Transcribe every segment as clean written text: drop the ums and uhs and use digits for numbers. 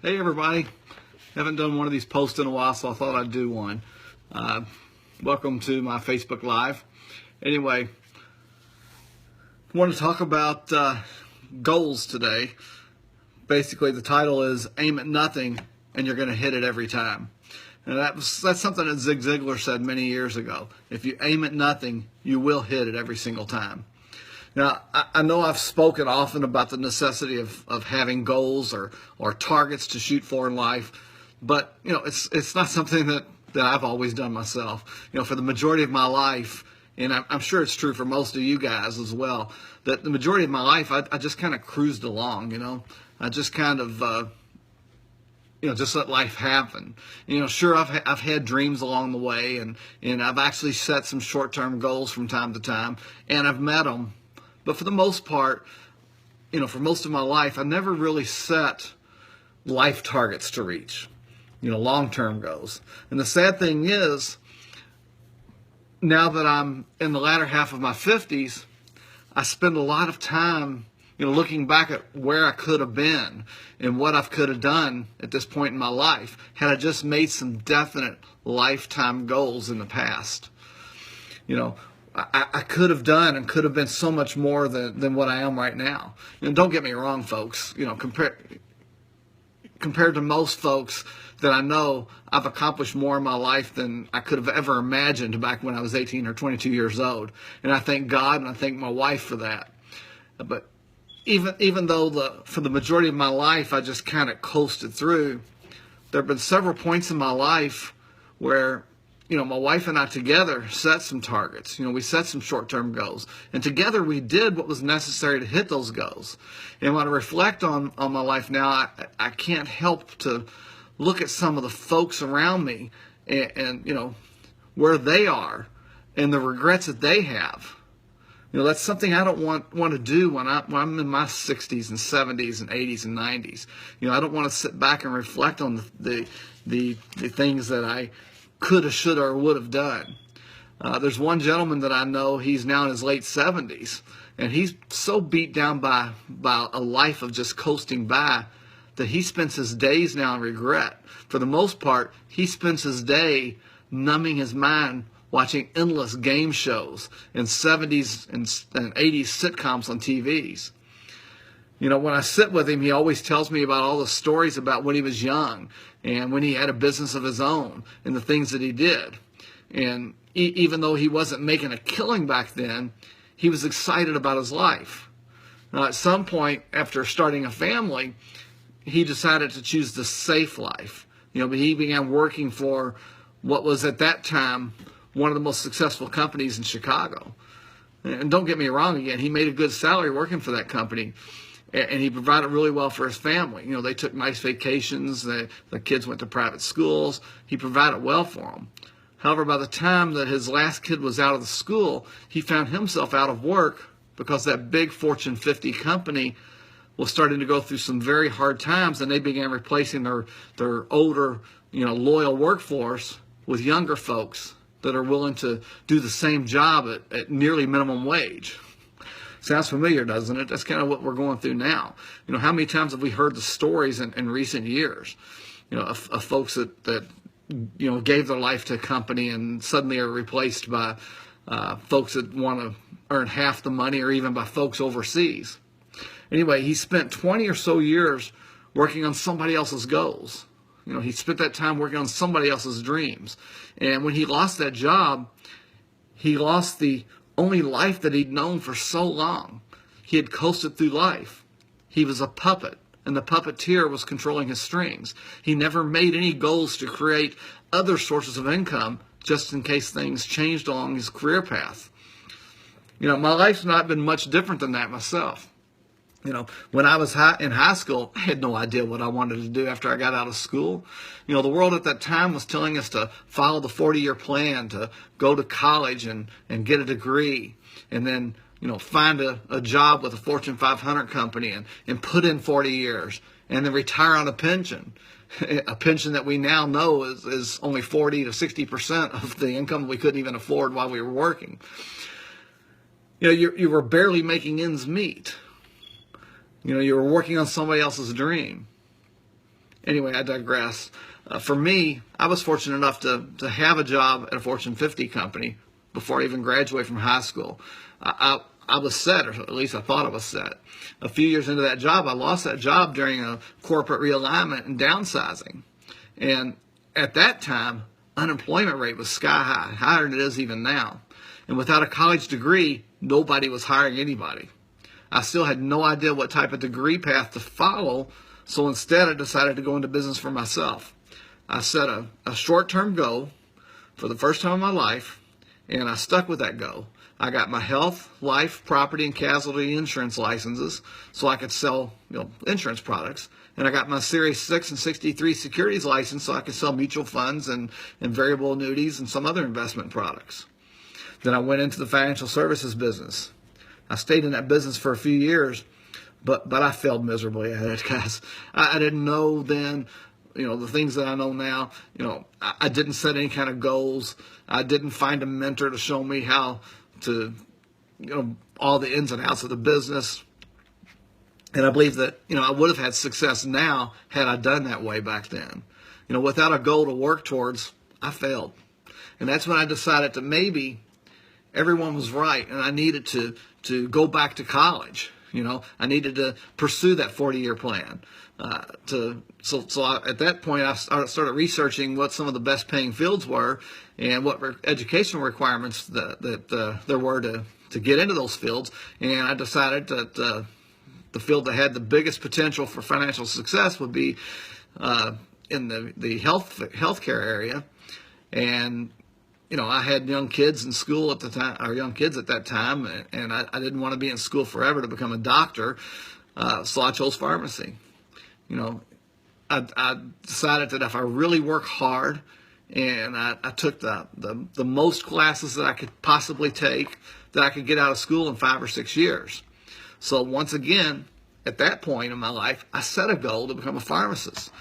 Hey everybody, haven't done one of these posts in a while, so I thought I'd do one. Welcome to my Facebook Live. Anyway, I want to talk about goals today. Basically, the title is Aim at Nothing and You're going to Hit It Every Time. And that's something that Zig Ziglar said many years ago. If you aim at nothing, you will hit it every single time. Now, I know I've spoken often about the necessity of having goals or targets to shoot for in life, but it's not something that I've always done myself. For the majority of my life, and I'm sure it's true for most of you guys as well, that the majority of my life I just kind of cruised along. I just kind of just let life happen. Sure, I've had dreams along the way, and I've actually set some short-term goals from time to time, and I've met them. But for the most part, for most of my life, I never really set life targets to reach, long-term goals. And the sad thing is, now that I'm in the latter half of my 50s, I spend a lot of time, looking back at where I could have been and what I could have done at this point in my life had I just made some definite lifetime goals in the past. I could have done and could have been so much more than what I am right now. Don't get me wrong, folks. Compared to most folks that I know, I've accomplished more in my life than I could have ever imagined back when I was 18 or 22 years old. And I thank God and I thank my wife for that. But even though for the majority of my life I just kind of coasted through, there have been several points in my life where my wife and I together set some targets. We set some short-term goals. And together we did what was necessary to hit those goals. And when I reflect on my life now, I can't help to look at some of the folks around me and where they are and the regrets that they have. That's something I don't want to do when I'm in my 60s and 70s and 80s and 90s. I don't want to sit back and reflect on the things that I could have, should have, or would have done. There's one gentleman that I know, he's now in his late 70s, and he's so beat down by a life of just coasting by that he spends his days now in regret. For the most part, he spends his day numbing his mind watching endless game shows and 70s and 80s sitcoms on TVs. When I sit with him, he always tells me about all the stories about when he was young and when he had a business of his own and the things that he did. And even though he wasn't making a killing back then, he was excited about his life. Now, at some point, after starting a family, he decided to choose the safe life. But he began working for what was at that time one of the most successful companies in Chicago. And don't get me wrong again, he made a good salary working for that company. And he provided really well for his family. They took nice vacations. The kids went to private schools. He provided well for them. However, by the time that his last kid was out of the school, he found himself out of work because that big Fortune 50 company was starting to go through some very hard times, and they began replacing their older, loyal workforce with younger folks that are willing to do the same job at nearly minimum wage. Sounds familiar, doesn't it? That's kind of what we're going through now. How many times have we heard the stories in recent years, of folks that gave their life to a company and suddenly are replaced by folks that want to earn half the money, or even by folks overseas. Anyway, he spent 20 or so years working on somebody else's goals. He spent that time working on somebody else's dreams. And when he lost that job, he lost the only life that he'd known for so long. He had coasted through life. He was a puppet, and the puppeteer was controlling his strings. He never made any goals to create other sources of income just in case things changed along his career path. My life's not been much different than that myself. When I was in high school, I had no idea what I wanted to do after I got out of school. The world at that time was telling us to follow the 40-year plan, to go to college and get a degree, and then, find a job with a Fortune 500 company and put in 40 years, and then retire on a pension that we now know is only 40 to 60% of the income we couldn't even afford while we were working. You were barely making ends meet. You were working on somebody else's dream. Anyway, I digress. For me, I was fortunate enough to have a job at a Fortune 50 company before I even graduated from high school. I was set, or at least I thought I was set. A few years into that job, I lost that job during a corporate realignment and downsizing. And at that time, unemployment rate was sky high, higher than it is even now. And without a college degree, nobody was hiring anybody. I still had no idea what type of degree path to follow, so instead I decided to go into business for myself. I set a short-term goal for the first time in my life, and I stuck with that goal. I got my health, life, property, and casualty insurance licenses so I could sell insurance products. And I got my Series 6 and 63 securities license so I could sell mutual funds and variable annuities and some other investment products. Then I went into the financial services business. I stayed in that business for a few years, but I failed miserably at it, guys. I didn't know then, the things that I know now. I didn't set any kind of goals. I didn't find a mentor to show me how to, all the ins and outs of the business. And I believe that, I would have had success now had I done that way back then. Without a goal to work towards, I failed. And that's when I decided that maybe everyone was right and I needed to go back to college. I needed to pursue that 40-year plan. So at that point, I started researching what some of the best paying fields were and what educational requirements that there were to get into those fields. And I decided that the field that had the biggest potential for financial success would be in the healthcare area. And I had young kids in school at the time, or young kids at that time, and I didn't want to be in school forever to become a doctor, so I chose pharmacy. I decided that if I really work hard and I took the most classes that I could possibly take, that I could get out of school in 5 or 6 years. So once again, at that point in my life, I set a goal to become a pharmacist.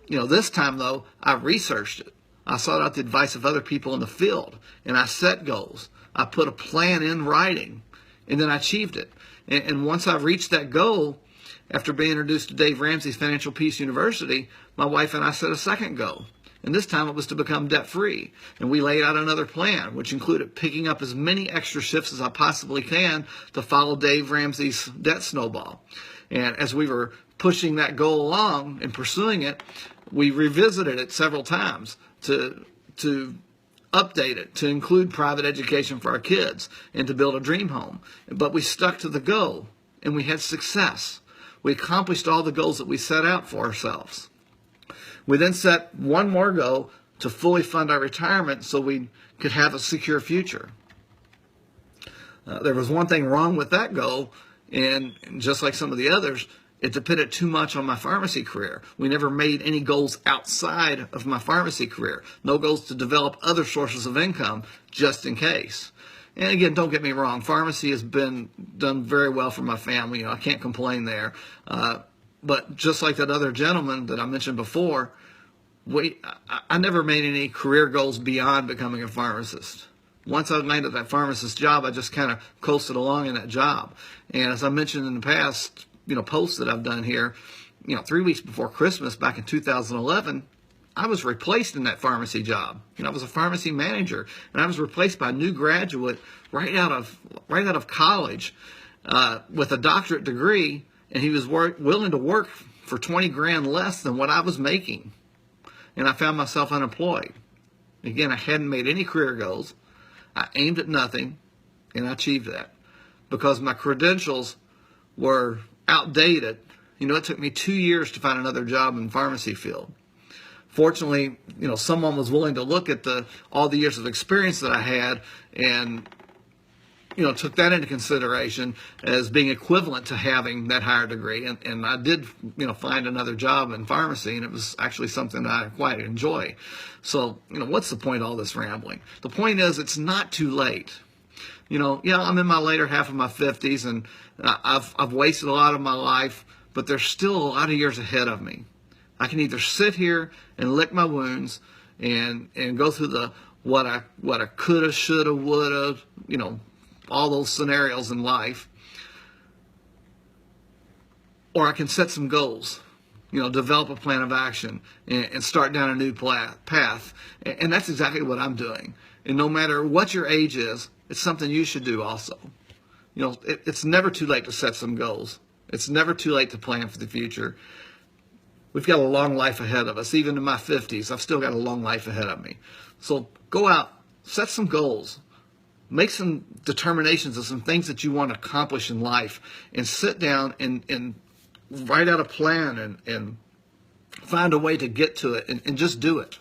This time though, I researched it. I sought out the advice of other people in the field, and I set goals. I put a plan in writing, and then I achieved it. And once I reached that goal, after being introduced to Dave Ramsey's Financial Peace University, my wife and I set a second goal. And this time it was to become debt-free. And we laid out another plan, which included picking up as many extra shifts as I possibly can to follow Dave Ramsey's debt snowball. And as we were pushing that goal along and pursuing it, we revisited it several times to update it, to include private education for our kids, and to build a dream home. But we stuck to the goal, and we had success. We accomplished all the goals that we set out for ourselves. We then set one more goal to fully fund our retirement so we could have a secure future. There was one thing wrong with that goal, and just like some of the others, it depended too much on my pharmacy career. We never made any goals outside of my pharmacy career. No goals to develop other sources of income, just in case. And again, don't get me wrong, pharmacy has been done very well for my family. I can't complain there. But just like that other gentleman that I mentioned before, I never made any career goals beyond becoming a pharmacist. Once I landed that pharmacist job, I just kind of coasted along in that job. And as I mentioned in the past, posts that I've done here, 3 weeks before Christmas back in 2011, I was replaced in that pharmacy job. I was a pharmacy manager, and I was replaced by a new graduate right out of college with a doctorate degree, and he was willing to work for 20 grand less than what I was making. And I found myself unemployed. Again, I hadn't made any career goals. I aimed at nothing, and I achieved that because my credentials were outdated. It took me 2 years to find another job in the pharmacy field. Fortunately, someone was willing to look at all the years of experience that I had and, took that into consideration as being equivalent to having that higher degree. And I did, find another job in pharmacy, and it was actually something that I quite enjoy. So, what's the point of all this rambling? The point is it's not too late. I'm in my later half of my 50s, and I've wasted a lot of my life, but there's still a lot of years ahead of me. I can either sit here and lick my wounds and go through what I coulda, shoulda, woulda, all those scenarios in life, or I can set some goals develop a plan of action and start down a new path. And that's exactly what I'm doing. And no matter what your age is, it's something you should do also. It's never too late to set some goals. It's never too late to plan for the future. We've got a long life ahead of us. Even in my 50s, I've still got a long life ahead of me. So go out, set some goals. Make some determinations of some things that you want to accomplish in life, and sit down and write out a plan and find a way to get to it, and just do it.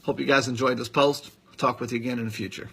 Hope you guys enjoyed this post. I'll talk with you again in the future.